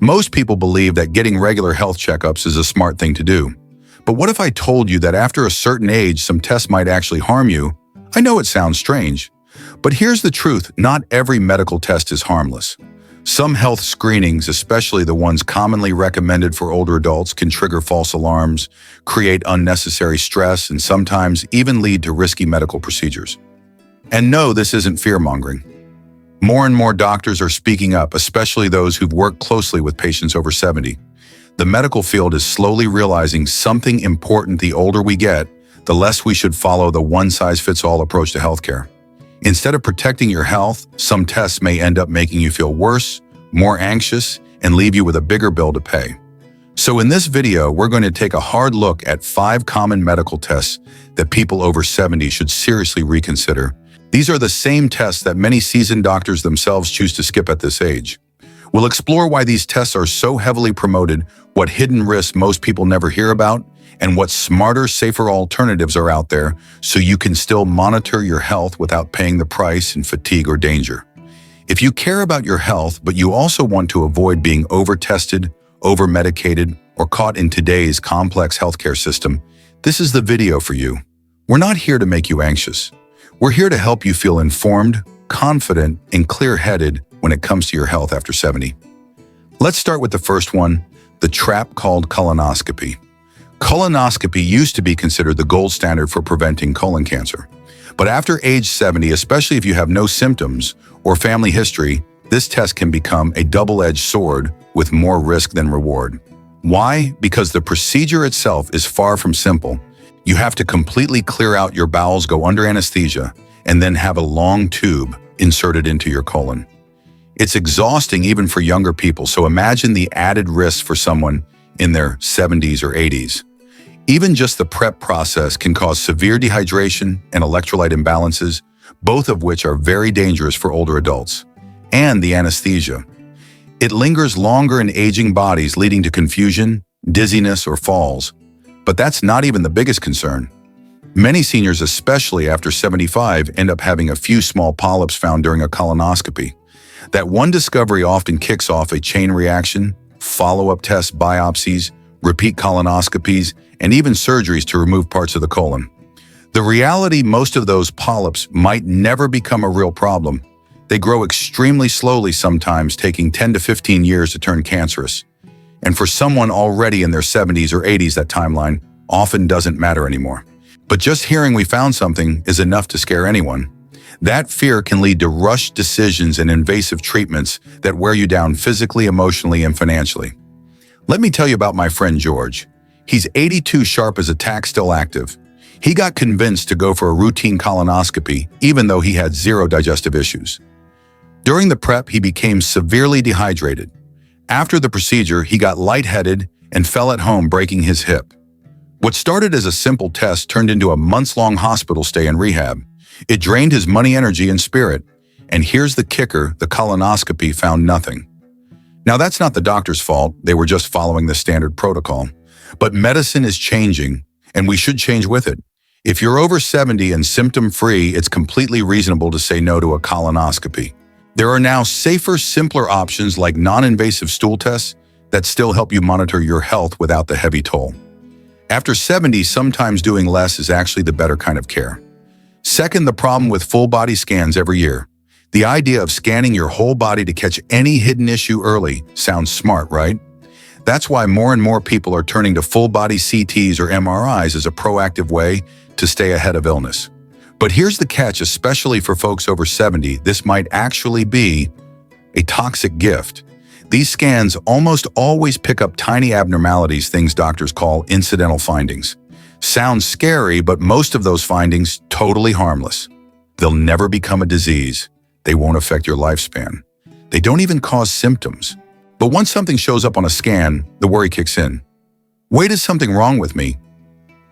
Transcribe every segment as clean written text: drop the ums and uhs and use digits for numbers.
Most people believe that getting regular health checkups is a smart thing to do. But what if I told you that after a certain age, some tests might actually harm you? I know it sounds strange, but here's the truth: not every medical test is harmless. Some health screenings, especially the ones commonly recommended for older adults, can trigger false alarms, create unnecessary stress, and sometimes even lead to risky medical procedures. And no, this isn't fear-mongering. More and more doctors are speaking up, especially those who've worked closely with patients over 70. The medical field is slowly realizing something important: the older we get, the less we should follow the one-size-fits-all approach to healthcare. Instead of protecting your health, some tests may end up making you feel worse, more anxious, and leave you with a bigger bill to pay. So in this video, we're going to take a hard look at 5 common medical tests that people over 70 should seriously reconsider. These are the same tests that many seasoned doctors themselves choose to skip at this age. We'll explore why these tests are so heavily promoted, what hidden risks most people never hear about, and what smarter, safer alternatives are out there so you can still monitor your health without paying the price in fatigue or danger. If you care about your health, but you also want to avoid being over-tested, over-medicated, or caught in today's complex healthcare system, this is the video for you. We're not here to make you anxious. We're here to help you feel informed, confident, and clear-headed when it comes to your health after 70. Let's start with the first one, the trap called colonoscopy. Colonoscopy used to be considered the gold standard for preventing colon cancer. But after age 70, especially if you have no symptoms or family history, this test can become a double-edged sword with more risk than reward. Why? Because the procedure itself is far from simple. You have to completely clear out your bowels, go under anesthesia, and then have a long tube inserted into your colon. It's exhausting even for younger people, so imagine the added risk for someone in their 70s or 80s. Even just the prep process can cause severe dehydration and electrolyte imbalances, both of which are very dangerous for older adults. And the anesthesia. It lingers longer in aging bodies, leading to confusion, dizziness, or falls. But that's not even the biggest concern. Many seniors, especially after 75, end up having a few small polyps found during a colonoscopy. That one discovery often kicks off a chain reaction, follow-up tests, biopsies, repeat colonoscopies, and even surgeries to remove parts of the colon. The reality: most of those polyps might never become a real problem. They grow extremely slowly, sometimes taking 10 to 15 years to turn cancerous. And for someone already in their 70s or 80s, that timeline often doesn't matter anymore. But just hearing we found something is enough to scare anyone. That fear can lead to rushed decisions and invasive treatments that wear you down physically, emotionally, and financially. Let me tell you about my friend George. He's 82, sharp as a tack, still active. He got convinced to go for a routine colonoscopy, even though he had 0 digestive issues. During the prep, he became severely dehydrated. After the procedure, he got lightheaded and fell at home, breaking his hip. What started as a simple test turned into a months-long hospital stay and rehab. It drained his money, energy, and spirit. And here's the kicker: the colonoscopy found nothing. Now, that's not the doctor's fault. They were just following the standard protocol. But medicine is changing, and we should change with it. If you're over 70 and symptom-free, it's completely reasonable to say no to a colonoscopy. There are now safer, simpler options like non-invasive stool tests that still help you monitor your health without the heavy toll. After 70, sometimes doing less is actually the better kind of care. Second, the problem with full-body scans every year. The idea of scanning your whole body to catch any hidden issue early sounds smart, right? That's why more and more people are turning to full-body CTs or MRIs as a proactive way to stay ahead of illness. But here's the catch: especially for folks over 70, this might actually be a toxic gift. These scans almost always pick up tiny abnormalities, things doctors call incidental findings. Sounds scary, but most of those findings totally harmless. They'll never become a disease. They won't affect your lifespan. They don't even cause symptoms. But once something shows up on a scan, the worry kicks in. Wait, is something wrong with me?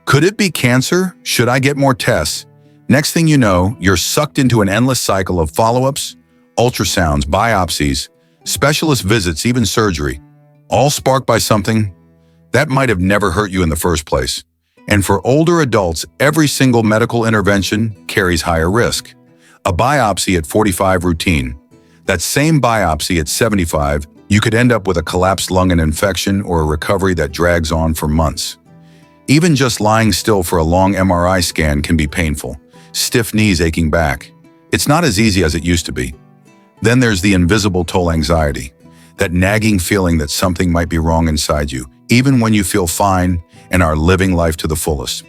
Could it be cancer? Should I get more tests? Next thing you know, you're sucked into an endless cycle of follow-ups, ultrasounds, biopsies, specialist visits, even surgery, all sparked by something that might have never hurt you in the first place. And for older adults, every single medical intervention carries higher risk. A biopsy at 45 routine. That same biopsy at 75 You could end up with a collapsed lung and infection or a recovery that drags on for months. Even just lying still for a long MRI scan can be painful, stiff knees aching back. It's not as easy as it used to be. Then there's the invisible toll anxiety, that nagging feeling that something might be wrong inside you, even when you feel fine and are living life to the fullest.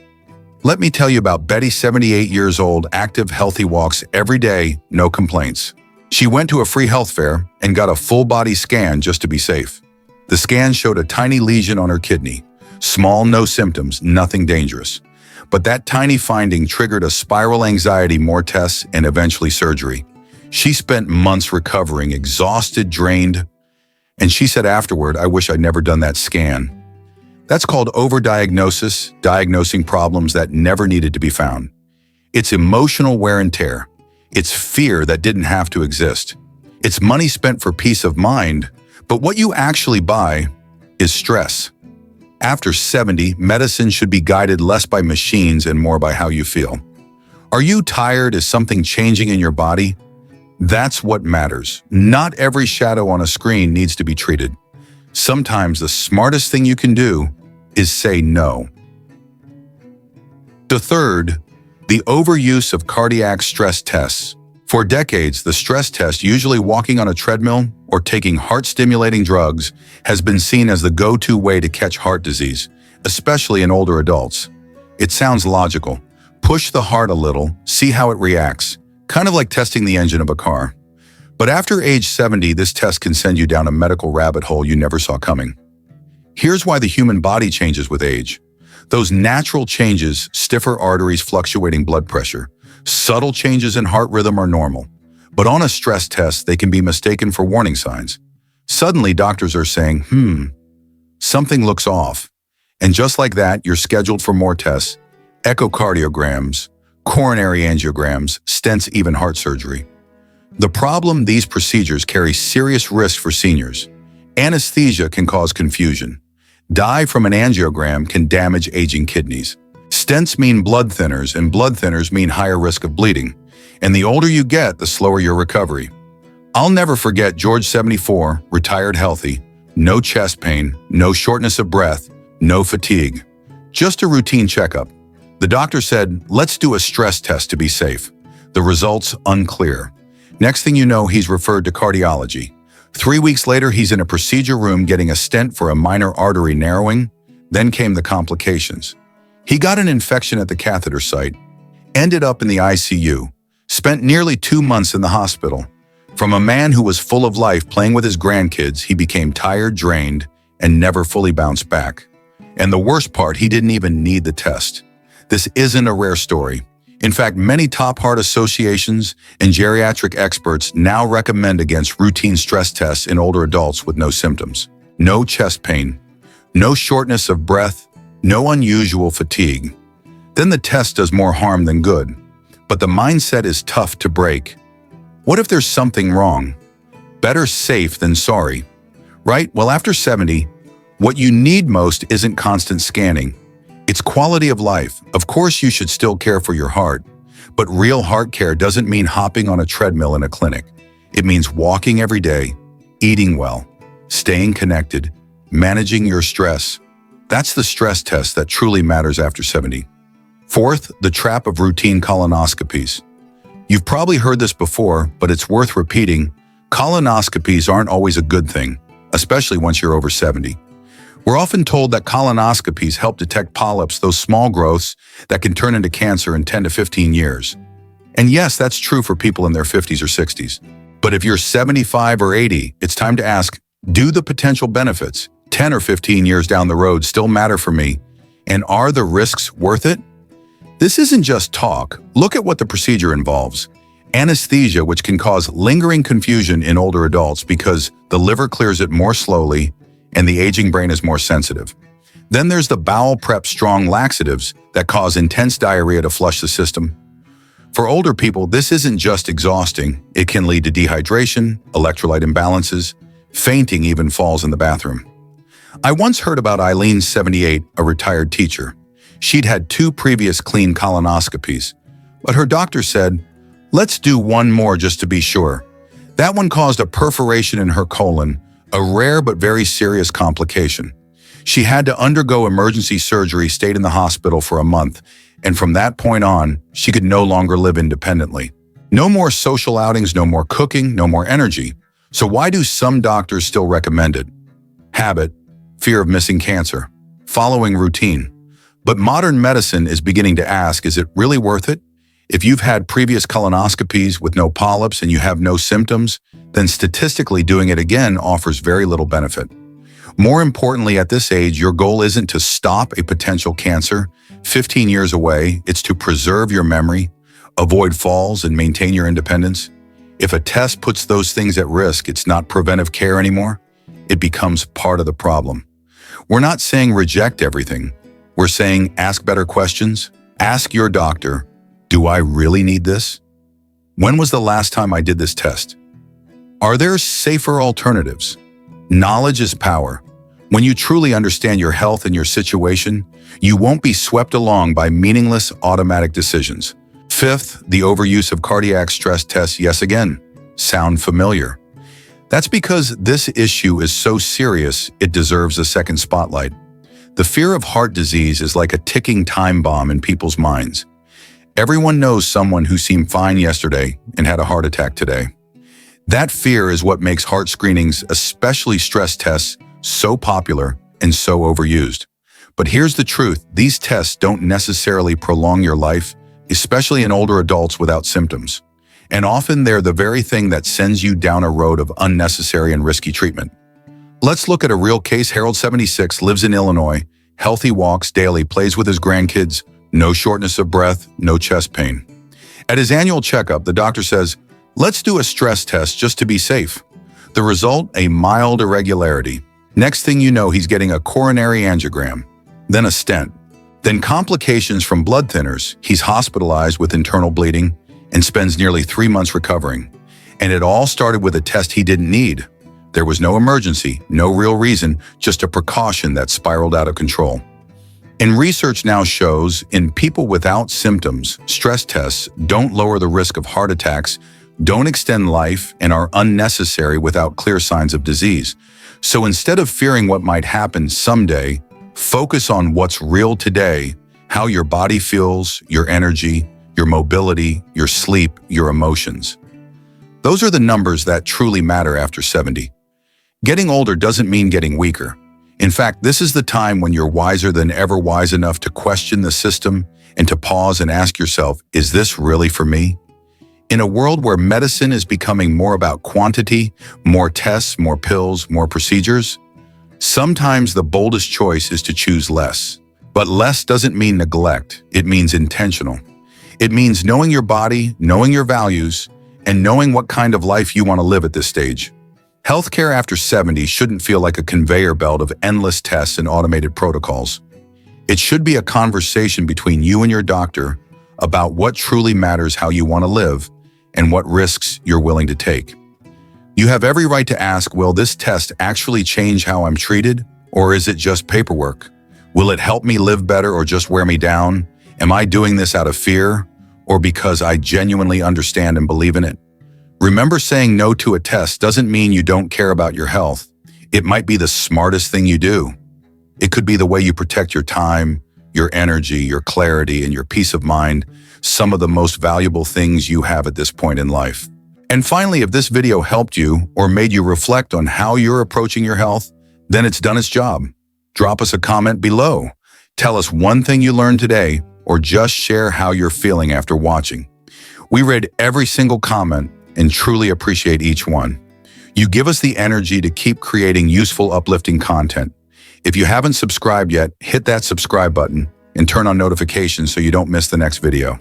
Let me tell you about Betty, 78 years old, active, healthy, walks every day, no complaints. She went to a free health fair and got a full-body scan just to be safe. The scan showed a tiny lesion on her kidney. Small, no symptoms, nothing dangerous. But that tiny finding triggered a spiral anxiety, more tests, and eventually surgery. She spent months recovering, exhausted, drained, and she said afterward, "I wish I'd never done that scan." That's called overdiagnosis, diagnosing problems that never needed to be found. It's emotional wear and tear. It's fear that didn't have to exist. It's money spent for peace of mind, but what you actually buy is stress. After 70, medicine should be guided less by machines and more by how you feel. Are you tired? Is something changing in your body? That's what matters. Not every shadow on a screen needs to be treated. Sometimes the smartest thing you can do is say no. The third, the overuse of cardiac stress tests. For decades, the stress test, usually walking on a treadmill or taking heart-stimulating drugs, has been seen as the go-to way to catch heart disease, especially in older adults. It sounds logical. Push the heart a little, see how it reacts, kind of like testing the engine of a car. But after age 70, this test can send you down a medical rabbit hole you never saw coming. Here's why the human body changes with age. Those natural changes, stiffer arteries, fluctuating blood pressure, subtle changes in heart rhythm are normal. But on a stress test, they can be mistaken for warning signs. Suddenly, doctors are saying, something looks off. And just like that, you're scheduled for more tests, echocardiograms, coronary angiograms, stents, even heart surgery. The problem, these procedures carry serious risk for seniors. Anesthesia can cause confusion. Dye from an angiogram can damage aging kidneys. Stents mean blood thinners, and blood thinners mean higher risk of bleeding. And the older you get, the slower your recovery. I'll never forget George, 74, retired healthy, no chest pain, no shortness of breath, no fatigue. Just a routine checkup. The doctor said, "Let's do a stress test to be safe." The results unclear. Next thing you know, he's referred to cardiology. 3 weeks later, he's in a procedure room getting a stent for a minor artery narrowing. Then came the complications. He got an infection at the catheter site, ended up in the ICU, spent nearly 2 months in the hospital. From a man who was full of life playing with his grandkids, he became tired, drained, and never fully bounced back. And the worst part, he didn't even need the test. This isn't a rare story. In fact, many top heart associations and geriatric experts now recommend against routine stress tests in older adults with no symptoms. No chest pain, no shortness of breath, no unusual fatigue. Then the test does more harm than good. But the mindset is tough to break. What if there's something wrong? Better safe than sorry, right? Well, after 70, what you need most isn't constant scanning. It's quality of life. Of course, you should still care for your heart, but real heart care doesn't mean hopping on a treadmill in a clinic. It means walking every day, eating well, staying connected, managing your stress. That's the stress test that truly matters after 70. Fourth, the trap of routine colonoscopies. You've probably heard this before, but it's worth repeating. Colonoscopies aren't always a good thing, especially once you're over 70. We're often told that colonoscopies help detect polyps, those small growths that can turn into cancer in 10 to 15 years. And yes, that's true for people in their 50s or 60s. But if you're 75 or 80, it's time to ask, do the potential benefits, 10 or 15 years down the road, still matter for me? And are the risks worth it? This isn't just talk. Look at what the procedure involves. Anesthesia, which can cause lingering confusion in older adults because the liver clears it more slowly and the aging brain is more sensitive. Then there's the bowel prep, strong laxatives that cause intense diarrhea to flush the system. For older people, this isn't just exhausting. It can lead to dehydration, electrolyte imbalances, fainting, even falls in the bathroom. I once heard about Eileen, 78, a retired teacher. She'd had 2 previous clean colonoscopies, but her doctor said, "Let's do one more just to be sure." That one caused a perforation in her colon, a rare but very serious complication. She had to undergo emergency surgery, stayed in the hospital for a month, and from that point on, she could no longer live independently. No more social outings, no more cooking, no more energy. So why do some doctors still recommend it? Habit, fear of missing cancer, following routine. But modern medicine is beginning to ask, is it really worth it? If you've had previous colonoscopies with no polyps and you have no symptoms, then statistically doing it again offers very little benefit. More importantly, at this age, your goal isn't to stop a potential cancer 15 years away. It's to preserve your memory, avoid falls, and maintain your independence. If a test puts those things at risk, it's not preventive care anymore. It becomes part of the problem. We're not saying reject everything. We're saying ask better questions. Ask your doctor, do I really need this? When was the last time I did this test? Are there safer alternatives? Knowledge is power. When you truly understand your health and your situation, you won't be swept along by meaningless automatic decisions. Fifth, the overuse of cardiac stress tests yes again. Sound familiar? That's because this issue is so serious, it deserves a second spotlight. The fear of heart disease is like a ticking time bomb in people's minds. Everyone knows someone who seemed fine yesterday and had a heart attack today. That fear is what makes heart screenings, especially stress tests, so popular and so overused. But here's the truth, these tests don't necessarily prolong your life, especially in older adults without symptoms. And often they're the very thing that sends you down a road of unnecessary and risky treatment. Let's look at a real case. Harold, 76, lives in Illinois, healthy, walks daily, plays with his grandkids, no shortness of breath, no chest pain. At his annual checkup, the doctor says, let's do a stress test just to be safe. The result, a mild irregularity. Next thing you know, he's getting a coronary angiogram, then a stent, then complications from blood thinners. He's hospitalized with internal bleeding and spends nearly 3 months recovering. And it all started with a test he didn't need. There was no emergency, no real reason, just a precaution that spiraled out of control. And research now shows in people without symptoms, stress tests don't lower the risk of heart attacks, don't extend life, and are unnecessary without clear signs of disease. So instead of fearing what might happen someday, focus on what's real today, how your body feels, your energy, your mobility, your sleep, your emotions. Those are the numbers that truly matter after 70. Getting older doesn't mean getting weaker. In fact, this is the time when you're wiser than ever, wise enough to question the system and to pause and ask yourself, is this really for me? In a world where medicine is becoming more about quantity, more tests, more pills, more procedures, sometimes the boldest choice is to choose less. But less doesn't mean neglect, it means intentional. It means knowing your body, knowing your values, and knowing what kind of life you want to live at this stage. Healthcare after 70 shouldn't feel like a conveyor belt of endless tests and automated protocols. It should be a conversation between you and your doctor about what truly matters, how you want to live, and what risks you're willing to take. You have every right to ask, will this test actually change how I'm treated, or is it just paperwork? Will it help me live better or just wear me down? Am I doing this out of fear, or because I genuinely understand and believe in it? Remember, saying no to a test doesn't mean you don't care about your health. It might be the smartest thing you do. It could be the way you protect your time, your energy, your clarity, and your peace of mind, some of the most valuable things you have at this point in life. And finally, if this video helped you or made you reflect on how you're approaching your health, then it's done its job. Drop us a comment below. Tell us one thing you learned today, or just share how you're feeling after watching. We read every single comment and truly appreciate each one. You give us the energy to keep creating useful, uplifting content. If you haven't subscribed yet, hit that subscribe button and turn on notifications so you don't miss the next video.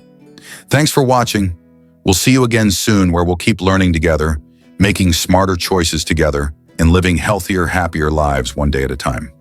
Thanks for watching. We'll see you again soon, where we'll keep learning together, making smarter choices together, and living healthier, happier lives one day at a time.